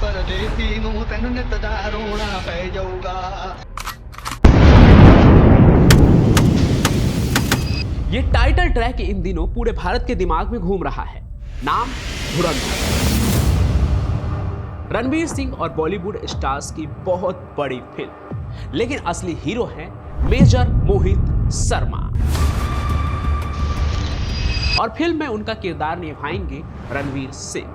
परदेसी ਨੂੰ ਤੈਨੂੰ ਨਿਤ ਦਾ ਰੋਣਾ ਪੈ ਜਾਊਗਾ। ये टाइटल ट्रैक इन दिनों पूरे भारत के दिमाग में घूम रहा है। नाम धुरंधर। रणवीर सिंह और बॉलीवुड स्टार्स की बहुत बड़ी फिल्म, लेकिन असली हीरो हैं मेजर मोहित शर्मा। और फिल्म में उनका किरदार निभाएंगे रणवीर सिंह।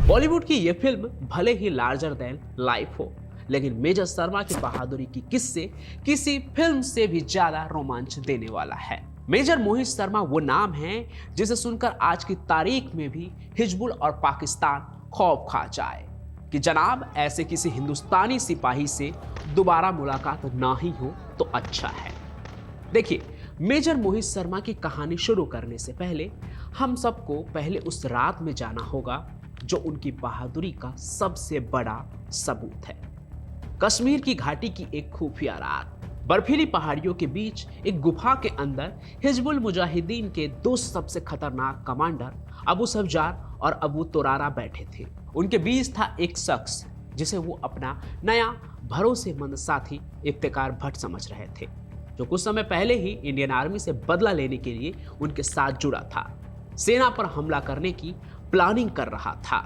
बॉलीवुड की यह फिल्म भले ही लार्जर देन लाइफ हो, लेकिन मेजर शर्मा की बहादुरी की किस्से किसी फिल्म से भी ज्यादा रोमांच देने वाला है। मेजर मोहित शर्मा वो नाम है जिसे सुनकर आज की तारीख में भी हिजबुल और पाकिस्तान खौफ खा जाए कि जनाब ऐसे किसी हिंदुस्तानी सिपाही से दोबारा मुलाकात ना ही हो तो अच्छा है। देखिए, मेजर मोहित शर्मा की कहानी शुरू करने से पहले हम सबको पहले उस रात में जाना होगा जो उनकी बहादुरी का सबसे बड़ा सबूत है। कश्मीर की घाटी की एक खुफिया रात, बर्फीली पहाड़ियों के बीच एक गुफा के अंदर हिजबुल मुजाहिदीन के दो सबसे खतरनाक कमांडर अबू सफजार और अबू तुरारा बैठे थे। उनके बीच था एक शख्स जिसे वो अपना नया भरोसेमंद साथी इफ्तिकार भट्ट समझ रहे थे, जो कुछ समय पहले ही इंडियन आर्मी से बदला लेने के लिए उनके साथ जुड़ा था। सेना पर हमला करने की प्लानिंग कर रहा था।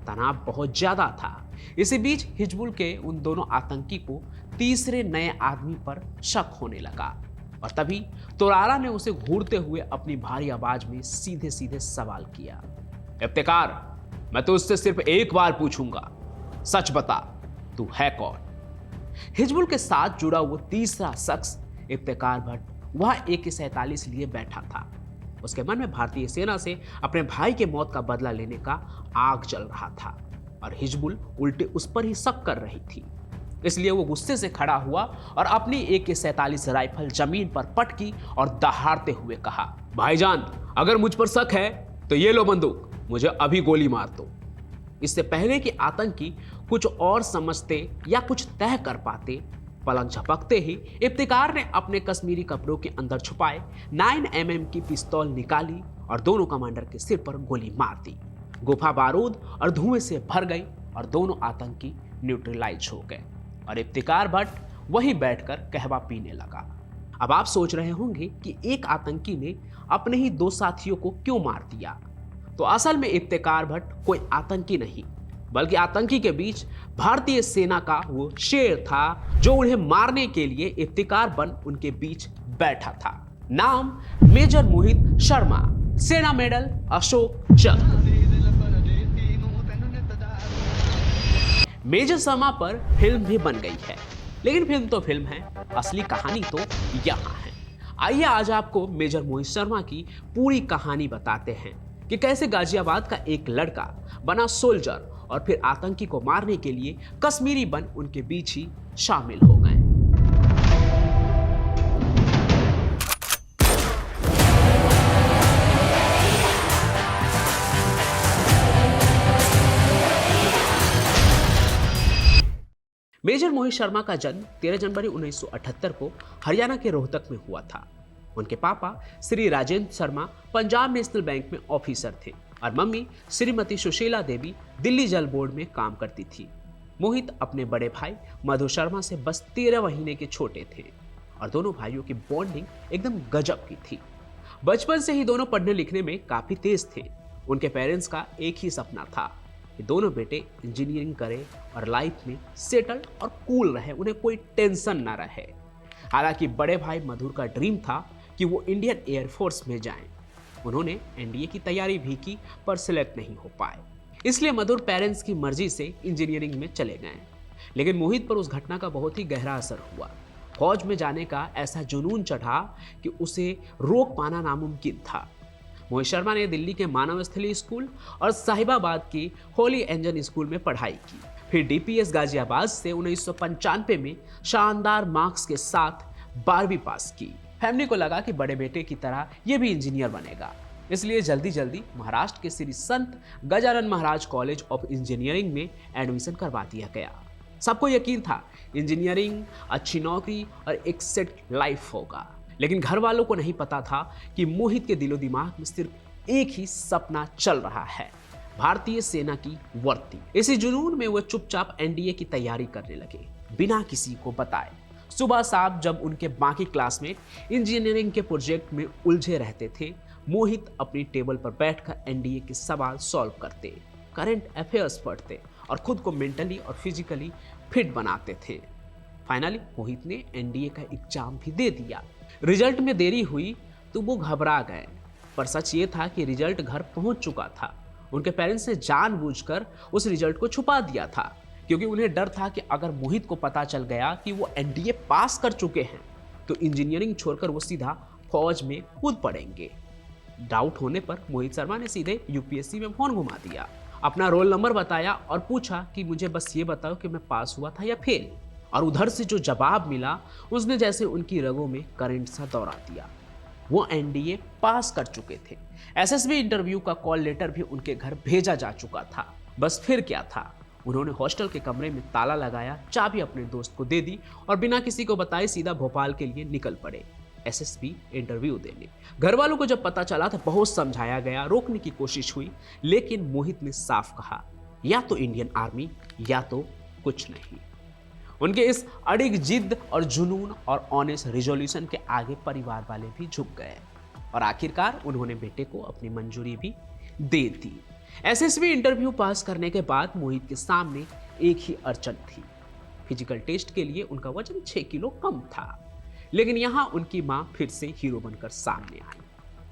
तनाव बहुत ज्यादा था। इसी बीच हिजबुल के उन दोनों आतंकी को तीसरे नए आदमी पर शक होने लगा और तभी तुरारा ने उसे घूरते हुए अपनी भारी आवाज में सीधे सीधे सवाल किया, इफ्तिकार, मैं तो उससे सिर्फ एक बार पूछूंगा, सच बता, तू है कौन? हिजबुल के साथ जुड़ा वो तीसरा शख्स इफ्तिकार भट्ट वह AK-47 लिए बैठा था। उसके मन में भारतीय सेना से अपने भाई के मौत का बदला लेने का आग जल रहा था और हिजबुल उल्टे उस पर ही शक कर रही थी। इसलिए वो गुस्से से खड़ा हुआ और अपनी AK-47 राइफल जमीन पर पटकी और दहाड़ते हुए कहा, भाईजान, अगर मुझ पर शक है तो ये लो बंदूक, मुझे अभी गोली मार दो। इससे पहले कि आतंकी कुछ और समझते या कुछ तय कर पाते, पलक झपकते ही इफ्तिकार ने अपने कश्मीरी कपड़ों के अंदर छुपाए 9mm की पिस्तौल निकाली और दोनों कमांडर के सिर पर गोली मार दी। गुफा बारूद और धुएं से भर गई और दोनों आतंकी न्यूट्रलाइज हो गए और इफ्तिकार भट्ट वहीं बैठकर कहवा पीने लगा। अब आप सोच रहे होंगे कि एक आतंकी ने अपने ही दो साथियों को क्यों मार दिया? तो असल में इफ्तिकार भट्ट कोई आतंकी नहीं, बल्कि आतंकी के बीच भारतीय सेना का वो शेर था जो उन्हें मारने के लिए इफ्तिकार बन उनके बीच बैठा था। नाम मेजर मोहित शर्मा, सेना मेडल अशोक चक्र। मेजर शर्मा पर फिल्म भी बन गई है, लेकिन फिल्म तो फिल्म है, असली कहानी तो यहाँ है। आइए आज आपको मेजर मोहित शर्मा की पूरी कहानी बताते हैं कि कैसे गाजियाबाद का एक लड़का बना सोल्जर और फिर आतंकी को मारने के लिए कश्मीरी बन उनके बीच ही शामिल हो गए। मेजर मोहित शर्मा का जन्म 13 जनवरी 1978 को हरियाणा के रोहतक में हुआ था। उनके पापा श्री राजेंद्र शर्मा पंजाब नेशनल बैंक में ऑफिसर थे और मम्मी श्रीमती सुशीला देवी दिल्ली जल बोर्ड में काम करती थी। मोहित अपने बड़े भाई मधु शर्मा से बस 13 महीने के छोटे थे और दोनों भाइयों की बॉन्डिंग एकदम गजब की थी। बचपन से ही दोनों पढ़ने लिखने में काफी तेज थे। उनके पेरेंट्स का एक ही सपना था कि दोनों बेटे इंजीनियरिंग करें और लाइफ में सेटल और कूल रहे, उन्हें कोई टेंशन ना रहे। हालांकि बड़े भाई मधुर का ड्रीम था कि वो इंडियन एयरफोर्स में जाएं। उन्होंने NDA की तैयारी भी की पर सिलेक्ट नहीं हो पाए, इसलिए मधुर पेरेंट्स की मर्जी से इंजीनियरिंग में चले गए। लेकिन मोहित पर उस घटना का बहुत ही गहरा असर हुआ। फौज में जाने का ऐसा जुनून चढ़ा कि उसे रोक पाना नामुमकिन था। मोहित शर्मा ने दिल्ली के मानव स्थली स्कूल और साहिबाबाद की होली एंजल स्कूल में पढ़ाई की। फिर DPS गाजियाबाद से 1995 में शानदार मार्क्स के साथ 12वीं पास की। फैमिली को लगा कि बड़े बेटे की तरह ये भी इंजीनियर बनेगा, इसलिए जल्दी जल्दी महाराष्ट्र के श्री संत Gajanan Maharaj college of engineering में एडमिशन करवा दिया गया। सबको यकीन था इंजीनियरिंग, अच्छी नौकरी और एक सेट लाइफ होगा, लेकिन घर वालों को नहीं पता था कि मोहित के दिलो दिमाग में सिर्फ एक ही सपना चल रहा है, भारतीय सेना की वर्दी। इसी जुनून में वो चुपचाप एनडीए की तैयारी करने लगे, बिना किसी को बताए। सुबह साहब जब उनके बाकी क्लासमेट इंजीनियरिंग के प्रोजेक्ट में उलझे रहते थे, मोहित अपनी टेबल पर बैठकर एनडीए के सवाल सॉल्व करते, करंट अफेयर्स पढ़ते और खुद को मेंटली और फिजिकली फिट बनाते थे। फाइनली मोहित ने एनडीए का एग्जाम भी दे दिया। रिजल्ट में देरी हुई तो वो घबरा गए, पर सच ये था कि रिजल्ट घर पहुंच चुका था। उनके पेरेंट्स ने जानबूझकर उस रिजल्ट को छुपा दिया था, क्योंकि उन्हें डर था कि अगर मोहित को पता चल गया कि वो एनडीए पास कर चुके हैं तो इंजीनियरिंग छोड़कर वो सीधा फौज में कूद पड़ेंगे। डाउट होने पर मोहित शर्मा ने सीधे यूपीएससी में फोन घुमा दिया, अपना रोल नंबर बताया और पूछा कि मुझे बस ये बताओ कि मैं पास हुआ था या फेल। और उधर से जो जवाब मिला उसने जैसे उनकी रगों में करंट सा दौड़ा दिया। वो एनडीए पास कर चुके थे। एसएसबी इंटरव्यू का कॉल लेटर भी उनके घर भेजा जा चुका था। बस फिर क्या था, उन्होंने हॉस्टल के कमरे में ताला लगाया, चाबी अपने दोस्त को दे दी और बिना किसी को बताए सीधा भोपाल के लिए निकल पड़े एसएसबी इंटरव्यू देने। घर वालों को जब पता चला तो बहुत समझाया गया, रोकने की कोशिश हुई, लेकिन मोहित ने साफ कहा, या तो इंडियन आर्मी या तो कुछ नहीं। उनके इस अड़िग जिद और जुनून और ऑनेस्ट रिजोल्यूशन के आगे परिवार वाले भी झुक गए और आखिरकार उन्होंने बेटे को अपनी मंजूरी भी दे दी। एसएसबी इंटरव्यू पास करने के बाद मोहित के सामने एक ही अड़चन थी। फिजिकल टेस्ट के लिए उनका वजन 6 किलो कम था, लेकिन यहां उनकी मां फिर से हीरो बनकर सामने आई।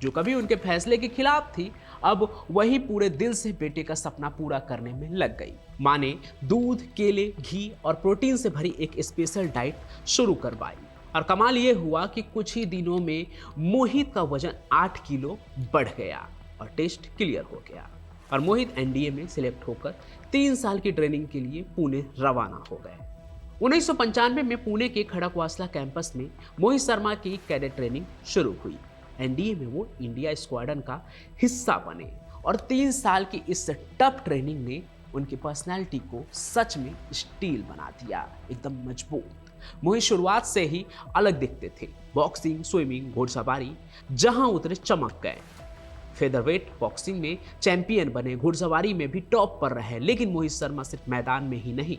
जो कभी उनके फैसले के खिलाफ थी, अब वही पूरे दिल से बेटे का सपना पूरा करने में लग गई। मां ने दूध, केले, घी और प्रोटीन से भरी एक स्पेशल डाइट शुरू करवाई और कमाल ये हुआ कि कुछ ही दिनों में मोहित का वजन 8 किलो बढ़ गया और टेस्ट क्लियर हो गया और मोहित एनडीए में सिलेक्ट होकर 3 साल की ट्रेनिंग के लिए पुणे रवाना हो गए। 1995 में पुणे के खड़कवासला कैंपस में मोहित शर्मा की कैडेट ट्रेनिंग शुरू हुई। एनडीए में वो इंडिया स्क्वाड्रन का हिस्सा बने और 3 साल की इस टफ ट्रेनिंग ने उनकी पर्सनालिटी को सच में स्टील बना दिया, एकदम मजबूत। मोहित शुरुआत से ही अलग दिखते थे। बॉक्सिंग, स्विमिंग, घुड़सवारी जहां उतरे चमक गए। फेदरवेट बॉक्सिंग में चैंपियन बने, घुड़सवारी में भी टॉप पर रहे। लेकिन मोहित शर्मा सिर्फ मैदान में ही नहीं,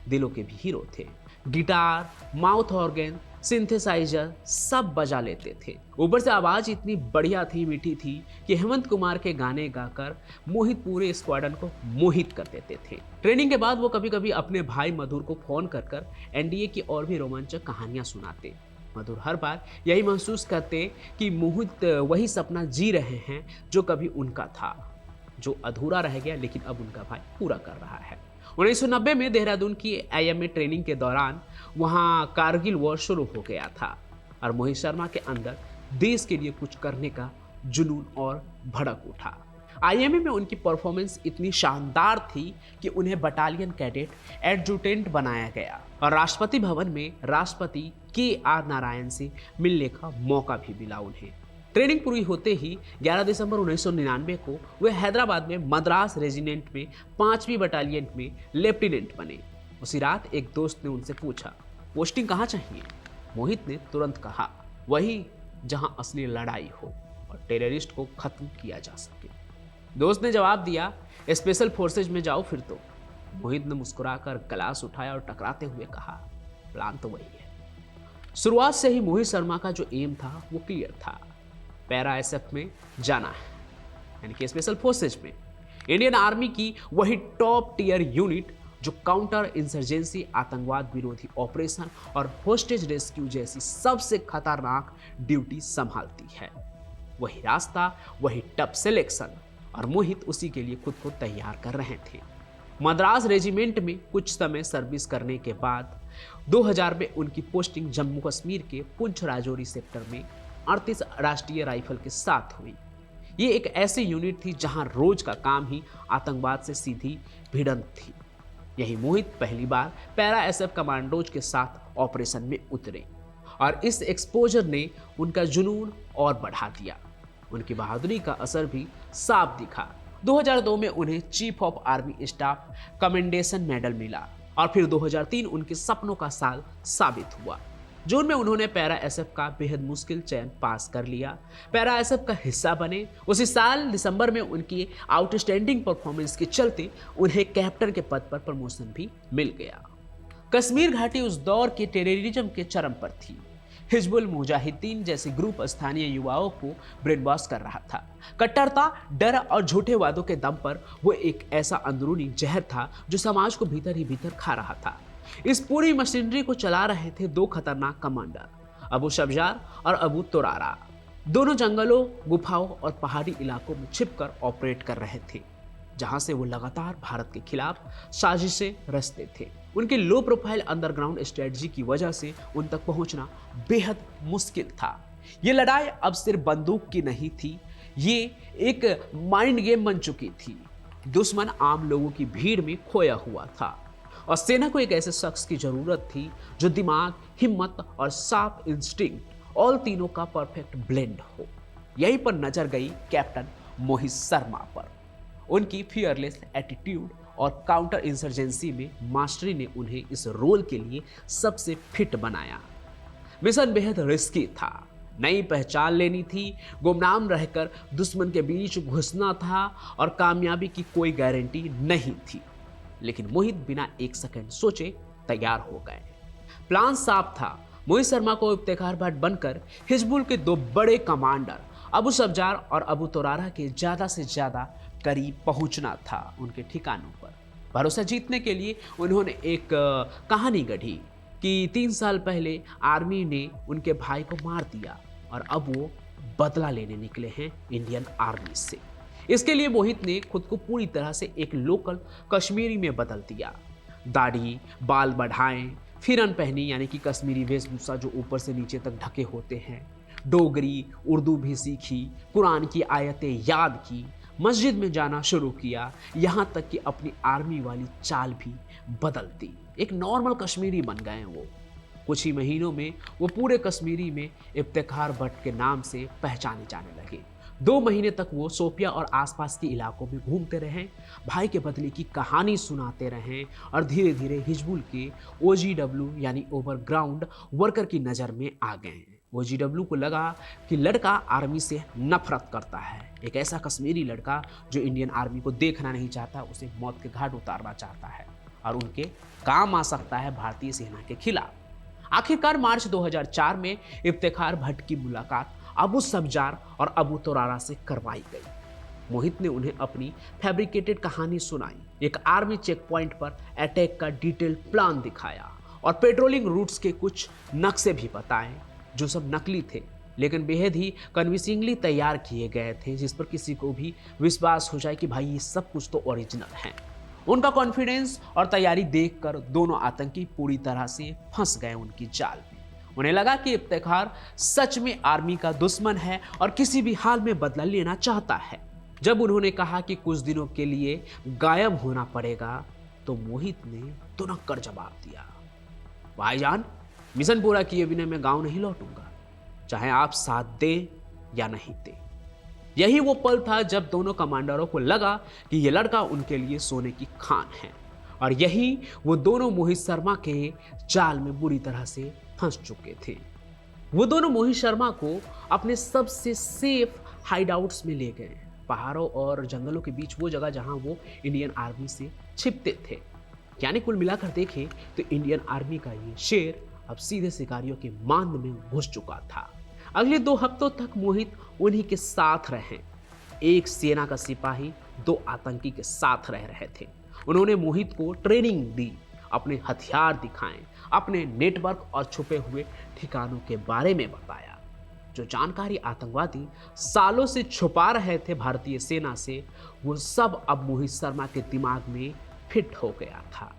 दिलों के भी हीरो थे। गिटार, माउथ ऑर्गन, सिंथेसाइजर सब बजा लेते थे। ऊपर से आवाज इतनी बढ़िया थी, मीठी थी कि हेमंत कुमार के गाने गाकर मोहित पूरे स्क्वाड्रन को मोहित कर देते थे। ट्रेनिंग के बाद वो कभी कभी अपने भाई मधुर को फोन कर एनडीए की और भी रोमांचक कहानियां सुनाते। मधुर हर बार यही महसूस करते कि मोहित वही सपना जी रहे हैं जो कभी उनका था, जो अधूरा रह गया लेकिन अब उनका भाई पूरा कर रहा है। 1990 में देहरादून की आईएमए ट्रेनिंग के दौरान वहां कारगिल वॉर शुरू हो गया था और मोहित शर्मा के अंदर देश के लिए कुछ करने का जुनून और भड़क उठा। आईएमए में उनकी परफॉर्मेंस इतनी शानदार थी कि उन्हें बटालियन कैडेट एडजुटेंट बनाया गया और राष्ट्रपति भवन में राष्ट्रपति KR नारायण से मिलने का मौका भी मिला उन्हें। ट्रेनिंग पूरी होते ही 11 दिसंबर 1999 को वे हैदराबाद में मद्रास रेजिमेंट में 5वीं बटालियन में लेफ्टिनेंट बने। उसी रात एक दोस्त ने उनसे पूछा, पोस्टिंग कहाँ चाहिए? मोहित ने तुरंत कहा, वही जहां असली लड़ाई हो और टेररिस्ट को खत्म किया जा सके। दोस्त ने जवाब दिया, स्पेशल फोर्सेज में जाओ फिर तो। मोहित ने मुस्कुराकर गिलास उठाया और टकराते हुए कहा, प्लान तो वही है। शुरुआत से ही मोहित शर्मा का जो एम था वो क्लियर था, पैरा एसएफ में जाना है, यानी कि स्पेशल फोर्सेज में। इंडियन आर्मी की वही टॉप टियर यूनिट जो काउंटर इंसर्जेंसी, आतंकवाद विरोधी ऑपरेशन और होस्टेज रेस्क्यू जैसी सबसे खतरनाक ड्यूटी संभालती है। वही रास्ता, वही टफ सिलेक्शन और मोहित उसी के लिए खुद को तैयार कर रहे थे। मद्रास रेजिमेंट में कुछ समय सर्विस करने के बाद 2000 में उनकी पोस्टिंग जम्मू कश्मीर के पुंछ राजौरी सेक्टर में 38 राष्ट्रीय राइफल के साथ हुई। ये एक ऐसी यूनिट थी जहां रोज का काम ही आतंकवाद से सीधी भिड़ंत थी। यही मोहित पहली बार पैरा एसएफ कमांडोज के साथ ऑपरेशन में उतरे और इस एक्सपोजर ने उनका जुनून और बढ़ा दिया। उनकी बहादुरी का असर भी साफ दिखा। 2002 में उन्हें chief of army staff commendation medal मिला और फिर 2003 उनके सपनों का साल साबित हुआ। जून में उन्होंने पैरा एसएफ का बेहद मुश्किल चयन पास कर लिया, पैरा एसएफ का हिस्सा बने। उसी साल दिसंबर में उनकी आउटस्टैंडिंग परफॉर्मेंस के चलते उन्हें कैप्टन के पद पर प्रमोशन भी मिल गया। कश्मीर घाटी उस दौर के टेररिज्म के चरम पर थी। हिजबुल मुजाहिदीन जैसे ग्रुप स्थानीय युवाओं को ब्रेन वॉश कर रहा था। कट्टरता, डर और झूठे वादों के दम पर वो एक ऐसा अंदरूनी जहर था जो समाज को भीतर ही भीतर खा रहा था। इस पूरी मशीनरी को चला रहे थे दो खतरनाक कमांडर, अबू सब्जार और अबू तुरारा। दोनों जंगलों, गुफाओं और पहाड़ी इलाकों में छिपकर ऑपरेट कर रहे थे, जहां से वो लगातार भारत के खिलाफ साजिशें रचते थे। उनके लो प्रोफाइल अंडरग्राउंड स्ट्रेटजी की वजह से उन तक पहुंचना बेहद मुश्किल था। ये लड़ाई अब सिर्फ बंदूक की नहीं थी, ये एक माइंड गेम बन चुकी थी। दुश्मन आम लोगों की भीड़ में खोया हुआ था और सेना को एक ऐसे शख्स की जरूरत थी जो दिमाग, हिम्मत और साफ इंस्टिंक्ट, ऑल तीनों का परफेक्ट ब्लेंड हो। यहीं पर नजर गई कैप्टन मोहित शर्मा पर। उनकी फियरलेस एटीट्यूड और काउंटर इंसर्जेंसी में मास्टरी ने उन्हें इस रोल के लिए सबसे फिट बनाया। मिशन बेहद रिस्की था, नई पहचान लेनी थी, गुमनाम रहकर दुश्मन के बीच घुसना था और कामयाबी की कोई गारंटी नहीं थी। लेकिन मोहित बिना एक सेकंड सोचे तैयार हो गए। प्लान साफ था, मोहित शर्मा को इफ्तिखार भट्ट बनकर हिजबुल के दो बड़े कमांडर अबू सब्जार और अबू तुरारा के ज्यादा से ज्यादा करीब पहुंचना था उनके ठिकानों पर। भरोसा जीतने के लिए उन्होंने एक कहानी गढ़ी कि 3 साल पहले आर्मी ने उनके भाई को मार दिया और अब वो बदला लेने निकले हैं इंडियन आर्मी से। इसके लिए मोहित ने खुद को पूरी तरह से एक लोकल कश्मीरी में बदल दिया। दाढ़ी, बाल बढ़ाएं, फिरन पहनी यानी कि कश्मीरी वेशभूषा जो ऊपर से नीचे तक ढके होते हैं, डोगरी, उर्दू भी सीखी, कुरान की आयतें याद की, मस्जिद में जाना शुरू किया, यहाँ तक कि अपनी आर्मी वाली चाल भी बदल दी। एक नॉर्मल कश्मीरी बन गए वो। कुछ ही महीनों में वो पूरे कश्मीरी में इफ्तिखार भट्ट के नाम से पहचाने जाने लगे। 2 महीने तक वो सोपिया और आसपास के इलाकों में घूमते रहे, भाई के बदले की कहानी सुनाते रहे और धीरे धीरे हिजबुल के OGW यानी ओवरग्राउंड वर्कर की नज़र में आ गए। OGW को लगा कि लड़का आर्मी से नफरत करता है, एक ऐसा कश्मीरी लड़का जो इंडियन आर्मी को देखना नहीं चाहता, उसे मौत के घाट उतारना चाहता है और उनके काम आ सकता है भारतीय सेना के खिलाफ। आखिरकार मार्च 2004 में इफ्तिखार भट्ट की मुलाकात अबू सब्जार और अबू तुरारा से करवाई गई। मोहित ने उन्हें अपनी फैब्रिकेटेड कहानी सुनाई, एक आर्मी चेक पॉइंट पर अटैक का डिटेल्ड प्लान दिखाया और पेट्रोलिंग रूट्स के कुछ नक्शे भी बताए जो सब नकली थे लेकिन बेहद ही कन्विंसिंगली तैयार किए गए थे, जिस पर किसी को भी विश्वास हो जाए कि भाई ये सब कुछ तो ओरिजिनल है। उनका कॉन्फिडेंस और तैयारी देखकर दोनों आतंकी पूरी तरह से फंस गए उनकी जाल में। उन्हें लगा कि इफ्तिखार सच में आर्मी का दुश्मन है और किसी भी हाल में बदला लेना चाहता है। जब उन्होंने कहा कि कुछ दिनों के लिए गायब होना पड़ेगा तो मोहित ने तुरंत कर जवाब दिया, भाईजान मिशन पूरा किए बिना मैं गांव नहीं लौटूंगा, चाहे आप साथ दें या नहीं दें। यही वो पल था जब दोनों कमांडरों को लगा कि ये लड़का उनके लिए सोने की खान है और यही वो दोनों मोहित शर्मा के जाल में बुरी तरह से फंस चुके थे। वो दोनों मोहित शर्मा को अपने सबसे सेफ हाइडआउट्स में ले गए, पहाड़ों और जंगलों के बीच, वो जगह जहां वो इंडियन आर्मी से छिपते थे। यानी कुल मिलाकर देखें तो इंडियन आर्मी का ये शेर अब सीधे शिकारियों के मांद में घुस चुका था। अगले 2 हफ्तों तक मोहित उन्हीं के साथ रहे। एक सेना का सिपाही 2 आतंकी के साथ रह रहे थे। उन्होंने मोहित को ट्रेनिंग दी, अपने हथियार दिखाए, अपने नेटवर्क और छुपे हुए ठिकानों के बारे में बताया। जो जानकारी आतंकवादी सालों से छुपा रहे थे भारतीय सेना से, वो सब अब मोहित शर्मा के दिमाग में फिट हो गया था।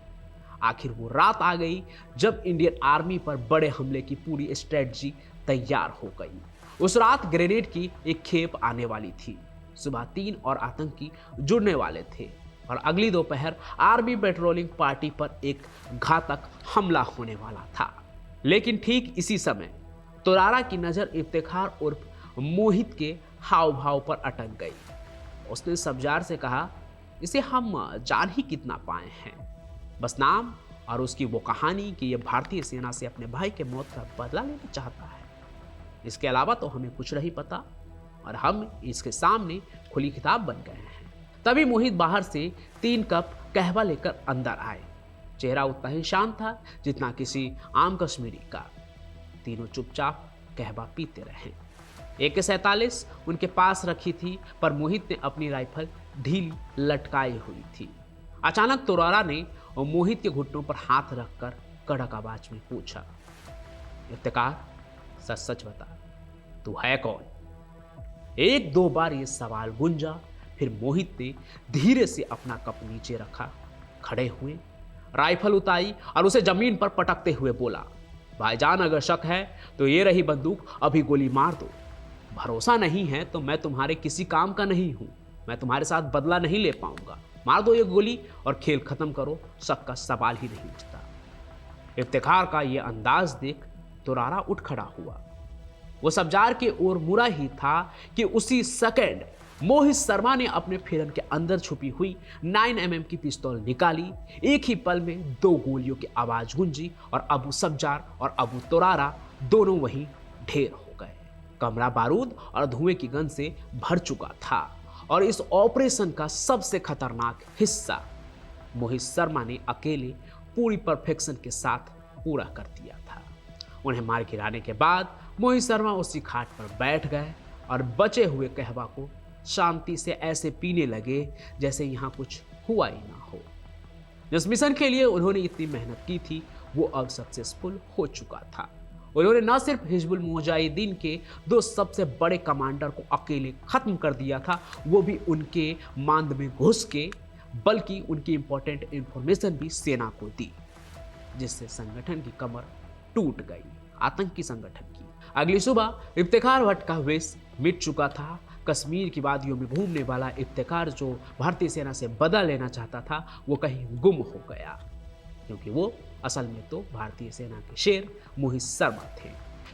आखिर वो रात आ गई जब इंडियन आर्मी पर बड़े हमले की पूरी स्ट्रेटजी तैयार हो गई। उस रात ग्रेनेड की एक खेप आने वाली थी। सुबह 3 और आतंकी जुड़ने वाले थे और अगली दोपहर आर्मी पेट्रोलिंग पार्टी पर एक घातक हमला होने वाला था। लेकिन ठीक इसी समय तुरारा की नजर इफ्तिखार उर्फ मोहित के हाव भाव पर अटक गई। उसने सब्जार से कहा, इसे हम जान ही कितना पाए हैं, बस नाम और उसकी वो कहानी कि ये भारतीय सेना से अपने भाई के मौत का बदला लेना चाहता है। इसके अलावा तो हमें कुछ नहीं पता और हम इसके सामने खुली किताब बन गए हैं। तभी मोहित बाहर से 3 कप कहवा लेकर अंदर आए। चेहरा उतना ही शांत था जितना किसी आम कश्मीरी का। तीनों चुपचाप कहवा पीते रहे। AK-47 उनके पास रखी थी, पर मोहित ने अपनी राइफल ढीली लटकाई हुई थी। अचानक तोरारा ने मोहित के घुटनों पर हाथ रखकर कड़क आवाज में पूछा, इफ्तिकार, सच सच बता, तू है कौन? 1-2 बार ये सवाल गूंजा, फिर मोहित ने धीरे से अपना कप नीचे रखा, खड़े हुए, राइफल उतारी और उसे जमीन पर पटकते हुए बोला, भाईजान अगर शक है तो ये रही बंदूक, अभी गोली मार दो। भरोसा नहीं है तो मैं तुम्हारे किसी काम का नहीं हूं, मैं तुम्हारे साथ बदला नहीं ले पाऊंगा। मार दो ये गोली और खेल खत्म करो, शक का सवाल ही नहीं उठता। इफ्तिखार का ये अंदाज देख तोरारा उठ खड़ा हुआ। वो सब्जार के ओर मुड़ा ही था कि उसी सेकंड मोहित शर्मा ने अपने फिरन के अंदर छुपी हुई 9mm की पिस्तौल निकाली। एक ही पल में 2 गोलियों की आवाज गूंजी और अबू सब्जार और अबू तोरारा दोनों वहीं ढेर हो गए। कमरा बारूद और धुएं की गंध से भर चुका था और इस ऑपरेशन का सबसे खतरनाक हिस्सा मोहित शर्मा ने अकेले पूरी परफेक्शन के साथ पूरा कर दिया था। उन्हें मार गिराने के बाद मोहित शर्मा उसी खाट पर बैठ गए और बचे हुए कहवा को शांति से ऐसे पीने लगे जैसे यहां कुछ हुआ ही ना हो। जिस मिशन के लिए उन्होंने इतनी मेहनत की थी वो अब सक्सेसफुल हो चुका था। उन्होंने न सिर्फ हिजबुल मुजाहिदीन के 2 सबसे बड़े कमांडर को अकेले खत्म कर दिया था, वो भी उनके मांद में घुस के, बल्कि उनकी इंपॉर्टेंट इंफॉर्मेशन भी सेना को दी, जिससे संगठन की कमर टूट गई, आतंकी संगठन की। अगली सुबह इफ्तिखार भट्ट का वेश मिट चुका था। कश्मीर की वादियों में घूमने वाला इफ्तिखार जो भारतीय सेना से बदला लेना चाहता था वो कहीं गुम हो गया, क्योंकि वो असल में तो भारतीय सेना के शेर मोहित शर्मा थे।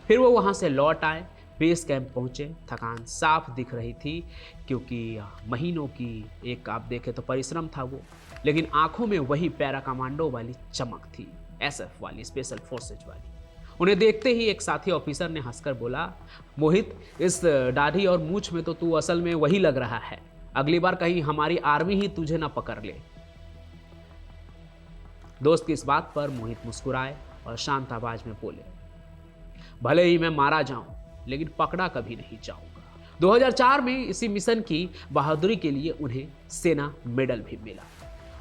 फिर वो वहाँ से लौट आए, बेस कैंप पहुँचे। थकान साफ दिख रही थी क्योंकि महीनों की एक आप देखें तो परिश्रम था वो, लेकिन आंखों में वही पैरा कमांडो वाली चमक थी, SF वाली, स्पेशल फोर्सेज वाली। उन्हें देखते ही एक साथी ऑफिसर ने हंसकर बोला, मोहित, इस दाढ़ी और मूछ में तो तू असल में वही लग रहा है, अगली बार कहीं हमारी आर्मी ही तुझे ना पकड़ ले। दोस्त की इस बात पर मोहित मुस्कुराए और शांत आवाज में बोले, भले ही मैं मारा जाऊं लेकिन पकड़ा कभी नहीं जाऊंगा। 2004 में इसी मिशन की बहादुरी के लिए उन्हें सेना मेडल भी मिला।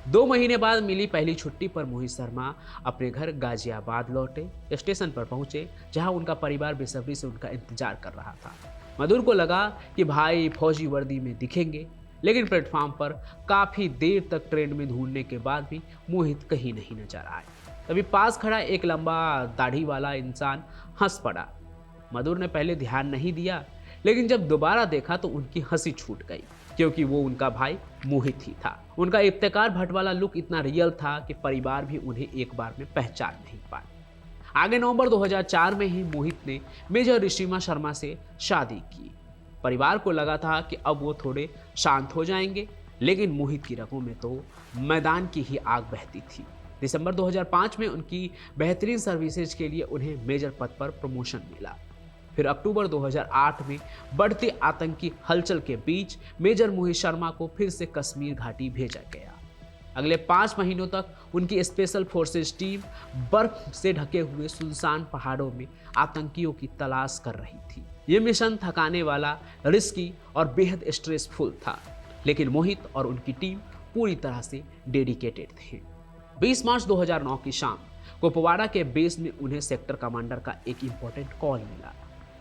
2 महीने बाद मिली पहली छुट्टी पर मोहित शर्मा अपने घर गाजियाबाद लौटे। स्टेशन पर पहुंचे जहां उनका परिवार बेसब्री से उनका इंतजार कर रहा था। मधुर को लगा कि भाई फौजी वर्दी में दिखेंगे, लेकिन प्लेटफॉर्म पर काफ़ी देर तक ट्रेन में ढूंढने के बाद भी मोहित कहीं नहीं नजर आए। तभी पास खड़ा एक लंबा दाढ़ी वाला इंसान हंस पड़ा। मधुर ने पहले ध्यान नहीं दिया, लेकिन जब दोबारा देखा तो उनकी हंसी छूट गई, क्योंकि वो उनका भाई मोहित ही था। उनका इफ्तिकार भट्ट वाला लुक इतना रियल था कि परिवार भी उन्हें एक बार में पहचान नहीं पाए। आगे नवंबर 2004 में ही मोहित ने मेजर ऋषिमा शर्मा से शादी की। परिवार को लगा था कि अब वो थोड़े शांत हो जाएंगे, लेकिन मोहित की रगों में तो मैदान की ही आग बहती थी। दिसंबर 2005 में उनकी बेहतरीन सर्विसेज के लिए उन्हें मेजर पद पर प्रमोशन मिला। फिर अक्टूबर 2008 में बढ़ती आतंकी हलचल के बीच मेजर मोहित शर्मा को फिर से कश्मीर घाटी भेजा गया। अगले 5 महीनों तक उनकी स्पेशल फोर्सेज टीम बर्फ से ढके हुए सुनसान पहाड़ों में आतंकियों की तलाश कर रही थी। ये मिशन थकाने वाला, रिस्की और बेहद स्ट्रेसफुल था, लेकिन मोहित और उनकी टीम पूरी तरह से डेडिकेटेड थे। 20 मार्च 2009 की शाम कुपवाड़ा के बेस में उन्हें सेक्टर कमांडर का एक इंपॉर्टेंट कॉल मिला।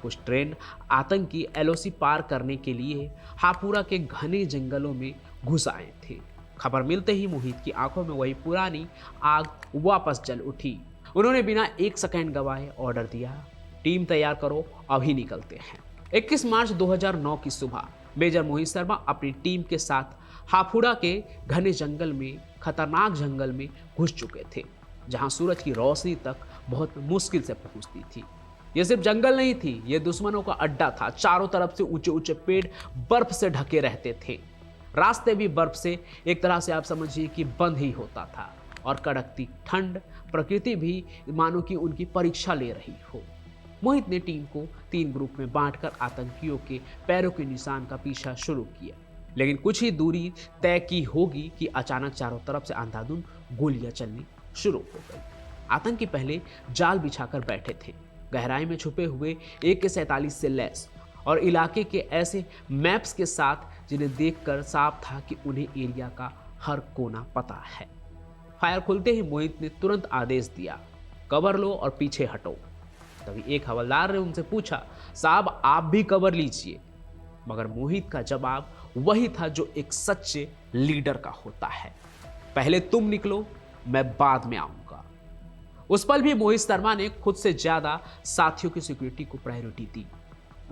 कुछ ट्रेंड आतंकी LOC पार करने के लिए हापुड़ा के घने जंगलों में घुस आए थे। खबर मिलते ही मोहित की आंखों में वही पुरानी आग वापस जल उठी। उन्होंने बिना 1 सेकंड गवाए ऑर्डर दिया, टीम तैयार करो, अभी निकलते हैं। 21 मार्च 2009 की सुबह मेजर मोहित शर्मा अपनी टीम के साथ हापुड़ा के घने जंगल में, खतरनाक जंगल में घुस चुके थे, जहां सूरज की रोशनी तक बहुत मुश्किल से पहुंचती थी। यह सिर्फ जंगल नहीं थी, यह दुश्मनों का अड्डा था। चारों तरफ से ऊंचे ऊंचे पेड़ बर्फ से ढके रहते थे। रास्ते भी बर्फ से एक तरह से आप समझिए कि बंद ही होता था। और कड़कती ठंड प्रकृति भी मानो कि उनकी परीक्षा ले रही हो। मोहित ने टीम को 3 ग्रुप में बांटकर आतंकियों के पैरों के निशान का पीछा शुरू किया, लेकिन कुछ ही दूरी तय की होगी कि अचानक चारों तरफ से अंधाधुंध गोलियां चलनी शुरू हो गई। आतंकी पहले जाल बिछाकर बैठे थे, गहराई में छुपे हुए AK-47 से लैस और इलाके के ऐसे मैप्स के साथ जिन्हें देखकर साफ था कि उन्हें एरिया का हर कोना पता है। फायर खुलते ही मोहित ने तुरंत आदेश दिया, कवर लो और पीछे हटो। तभी एक हवलदार ने उनसे पूछा, साहब आप भी कवर लीजिए। मगर मोहित का जवाब वही था जो एक सच्चे लीडर का होता है, पहले तुम निकलो, मैं बाद में आऊंगा। उस पल भी मोहित शर्मा ने खुद से ज्यादा साथियों की सिक्योरिटी को प्रायोरिटी दी।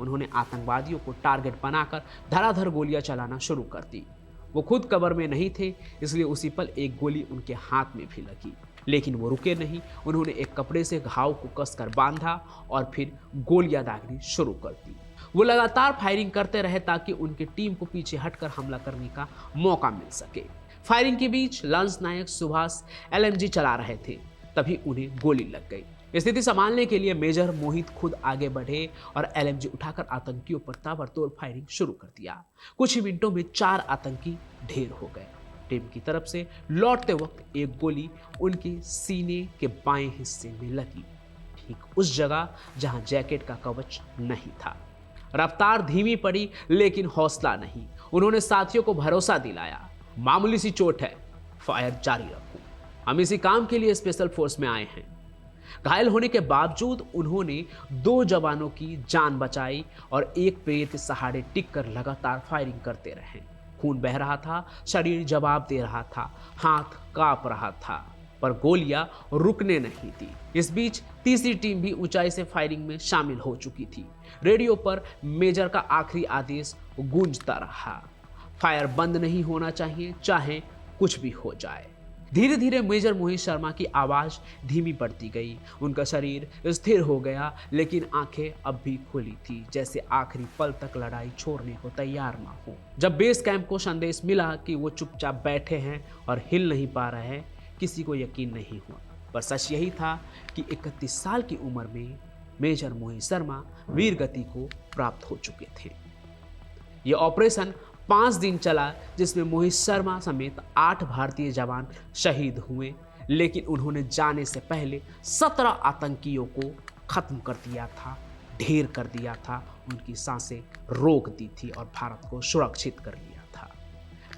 उन्होंने आतंकवादियों को टारगेट बनाकर धड़ाधड़ गोलियां चलाना शुरू कर दी। वो खुद कवर में नहीं थे, इसलिए उसी पल एक गोली उनके हाथ में भी लगी, लेकिन वो रुके नहीं। उन्होंने एक कपड़े से घाव को कसकर बांधा और फिर गोलियां दागनी शुरू कर दी। वो लगातार फायरिंग करते रहे ताकि उनकी टीम को पीछे हटकर हमला करने का मौका मिल सके। फायरिंग के बीच लंस नायक सुभाष LMG चला रहे थे, तभी उन्हें गोली लग गई। स्थिति संभालने के लिए मेजर मोहित खुद आगे बढ़े और LMG उठाकर आतंकियों पर ताबड़तोड़ फायरिंग शुरू कर दिया। कुछ ही मिनटों में 4 आतंकी ढेर हो गए। टीम की तरफ से लौटते वक्त एक गोली उनके सीने के बाएं हिस्से में लगी, ठीक उस जगह जहां जैकेट का कवच नहीं था। रफ्तार धीमी पड़ी, लेकिन हौसला नहीं। उन्होंने साथियों को भरोसा दिलाया, मामूली सी चोट है, फायर जारी रखो, हम इसी काम के लिए स्पेशल फोर्स में आए हैं। घायल होने के बावजूद उन्होंने 2 जवानों की जान बचाई और एक पेड़ के सहारे टिककर लगातार फायरिंग करते रहे। खून बह रहा था, शरीर जवाब दे रहा था, हाथ कांप रहा था, पर गोलियां रुकने नहीं थी। इस बीच तीसरी टीम भी ऊंचाई से फायरिंग में शामिल हो चुकी थी। रेडियो पर मेजर का आखिरी आदेश गूंजता रहा, फायर बंद नहीं होना चाहिए, चाहे कुछ भी हो जाए। धीरे धीरे मेजर मोहित शर्मा की आवाज धीमी पड़ती गई। उनका शरीर स्थिर हो गया, लेकिन आंखें अब भी खुली थी, जैसे आखिरी पल तक लड़ाई छोड़ने को तैयार ना हो। जब बेस कैंप को संदेश मिला कि वो चुपचाप बैठे हैं और हिल नहीं पा रहे हैं, किसी को यकीन नहीं हुआ। पर सच यही था कि 31 साल की उम्र में मेजर मोहित शर्मा वीर गति को प्राप्त हो चुके थे। ये ऑपरेशन 5 दिन चला, जिसमें मोहित शर्मा समेत 8 भारतीय जवान शहीद हुए, लेकिन उन्होंने जाने से पहले 17 आतंकियों को खत्म कर दिया था, ढेर कर दिया था, उनकी सांसें रोक दी थी और भारत को सुरक्षित कर लिया था।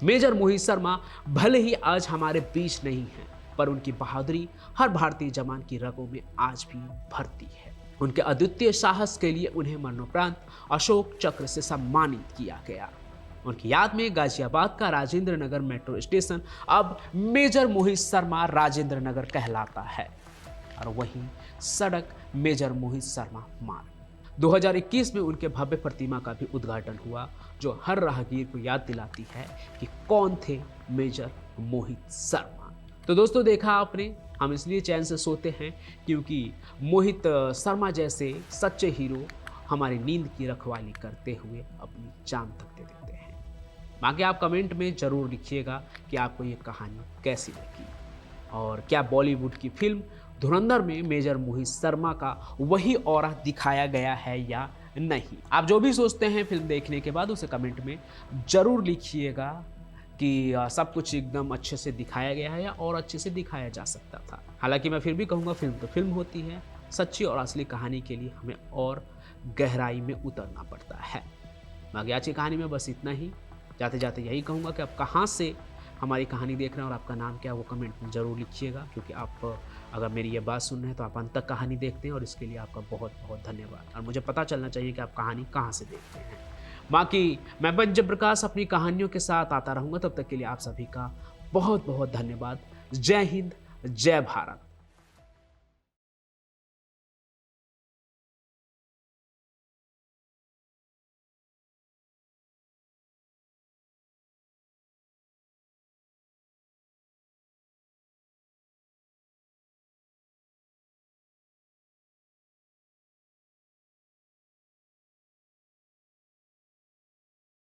मेजर मोहित शर्मा भले ही आज हमारे बीच नहीं हैं, पर उनकी बहादुरी हर भारतीय जवान की रगों में आज भी भरती है। उनके अद्वितीय साहस के लिए उन्हें मरणोपरांत अशोक चक्र से सम्मानित किया गया। उनकी याद में गाजियाबाद का राजेंद्र नगर मेट्रो स्टेशन अब मेजर मोहित शर्मा राजेंद्र नगर कहलाता है, और वहीं सड़क मेजर मोहित शर्मा मार्ग। 2021 में उनके भव्य प्रतिमा का भी उद्घाटन हुआ, जो हर राहगीर को याद दिलाती है कि कौन थे मेजर मोहित शर्मा। तो दोस्तों, देखा आपने, हम इसलिए चैन से सोते हैं क्योंकि मोहित शर्मा जैसे सच्चे हीरो हमारी नींद की रखवाली करते हुए अपनी जान तक दे देते हैं। बाकी आप कमेंट में ज़रूर लिखिएगा कि आपको ये कहानी कैसी लगी, और क्या बॉलीवुड की फिल्म धुरंधर में मेजर मोहित शर्मा का वही ऑरा दिखाया गया है या नहीं। आप जो भी सोचते हैं फिल्म देखने के बाद, उसे कमेंट में ज़रूर लिखिएगा कि सब कुछ एकदम अच्छे से दिखाया गया है या और अच्छे से दिखाया जा सकता था। हालांकि मैं फिर भी कहूँगा, फिल्म तो फिल्म होती है, सच्ची और असली कहानी के लिए हमें और गहराई में उतरना पड़ता है। बाकी आज की कहानी में बस इतना ही। जाते जाते यही कहूँगा कि आप कहाँ से हमारी कहानी देख रहे हैं और आपका नाम क्या है वो कमेंट में ज़रूर लिखिएगा, क्योंकि आप अगर मेरी ये बात सुन रहे हैं तो आप अंत तक कहानी देखते हैं, और इसके लिए आपका बहुत बहुत धन्यवाद। और मुझे पता चलना चाहिए कि आप कहानी कहाँ से देखते हैं। बाकी मैं पंचम प्रकाश अपनी कहानियों के साथ आता रहूँगा। तब तक के लिए आप सभी का बहुत बहुत धन्यवाद। जय हिंद, जय भारत।